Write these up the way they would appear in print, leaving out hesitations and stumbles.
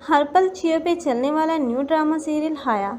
हर पल जियो पे चलने वाला न्यू ड्रामा सीरियल हाया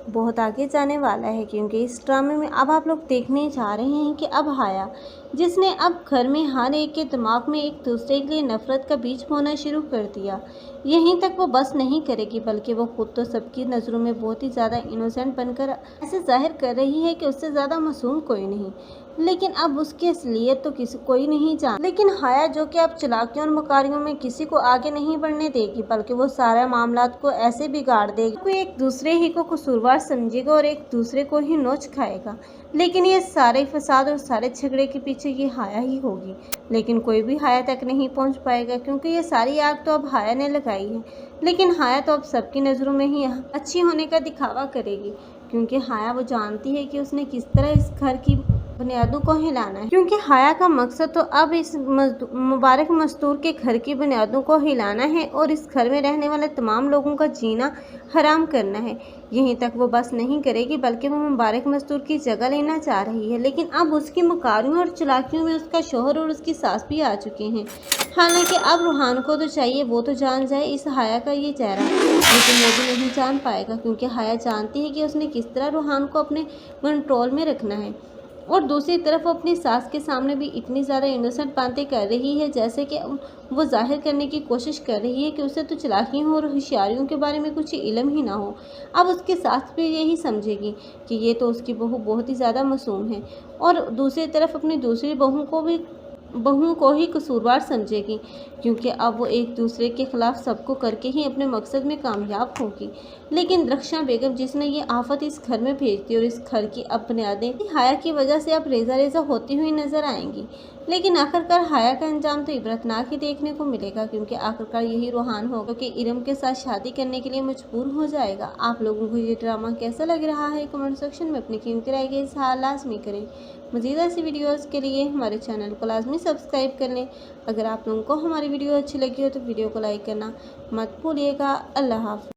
बहुत आगे जाने वाला है, क्योंकि इस ड्रामे में अब आप लोग देखने जा रहे हैं कि अब हाया, जिसने अब घर में हर एक के दिमाग में एक दूसरे के लिए नफरत का बीज बोना शुरू कर दिया। यहीं तक वो बस नहीं करेगी, बल्कि वो खुद तो सबकी नज़रों में बहुत ही ज़्यादा इनोसेंट बनकर ऐसे जाहिर कर रही है कि उससे ज़्यादा मासूम कोई नहीं। लेकिन अब उसकी असलियत तो किसी कोई नहीं जान। लेकिन हाया, जो कि अब चालाकियों और मकारियों में किसी को आगे नहीं बढ़ने देगी, बल्कि वो सारा मामलात को ऐसे बिगाड़ देगी, कोई एक दूसरे ही को कसूरवार समझेगा और एक दूसरे को ही नोच खाएगा। लेकिन ये सारे फसाद और सारे झगड़े के पीछे ये हाया ही होगी। लेकिन कोई भी हाया तक नहीं पहुंच पाएगा, क्योंकि ये सारी आग तो अब हाया ने लगाई है। लेकिन हाया तो अब सबकी नज़रों में ही अच्छी होने का दिखावा करेगी, क्योंकि हाया वो जानती है कि उसने किस तरह इस घर की बुनियादों को हिलाना है। क्योंकि हाया का मकसद तो अब इस मुबारक मस्तूर के घर की बुनियादों को हिलाना है और इस घर में रहने वाले तमाम लोगों का जीना हराम करना है। यहीं तक वो बस नहीं करेगी, बल्कि वो मुबारक मस्तूर की जगह लेना चाह रही है। लेकिन अब उसकी मुकारियों और चालाकियों में उसका शौहर और उसकी सास भी आ चुके हैं। हालांकि अब रूहान को तो चाहिए वो तो जान जाए इस हाया का ये चेहरा, लेकिन वो भी नहीं जान पाएगा, क्योंकि हाया जानती है कि उसने किस तरह रूहान को अपने कंट्रोल में रखना है। और दूसरी तरफ वो अपनी सास के सामने भी इतनी ज़्यादा इनोसेंट बातें कर रही है, जैसे कि वो जाहिर करने की कोशिश कर रही है कि उसे तो चालाकियों और होशियारियों के बारे में कुछ इल्म ही ना हो। अब उसकी सास भी यही समझेगी कि ये तो उसकी बहू बहुत ही ज़्यादा मासूम है, और दूसरी तरफ अपनी दूसरी बहू को ही कसूरवार समझेगी, क्योंकि अब वो एक दूसरे के खिलाफ सबको करके ही अपने मकसद में कामयाब होगी। लेकिन रक्षा बेगम, जिसने ये आफत इस घर में भेज दी, और इस घर की अब बुनियादें हाया की वजह से अब रेजा रेजा होती हुई नजर आएंगी। लेकिन आखिरकार हाया का अंजाम तो इबरतनाक ही देखने को मिलेगा, क्योंकि आखिरकार यही रूहान होगा कि इरम के साथ शादी करने के लिए मजबूर हो जाएगा। आप लोगों को ये ड्रामा कैसा लग रहा है, कमेंट सेक्शन में अपनी कीमती राय के इज़हार लाजमी करें। मज़ीद ऐसी वीडियोज़ के लिए हमारे चैनल को लाजमी सब्सक्राइब कर लें। अगर आप लोगों को हमारी वीडियो अच्छी लगी हो तो वीडियो को लाइक करना मत भूलिएगा। अल्लाह हाफ़िज़।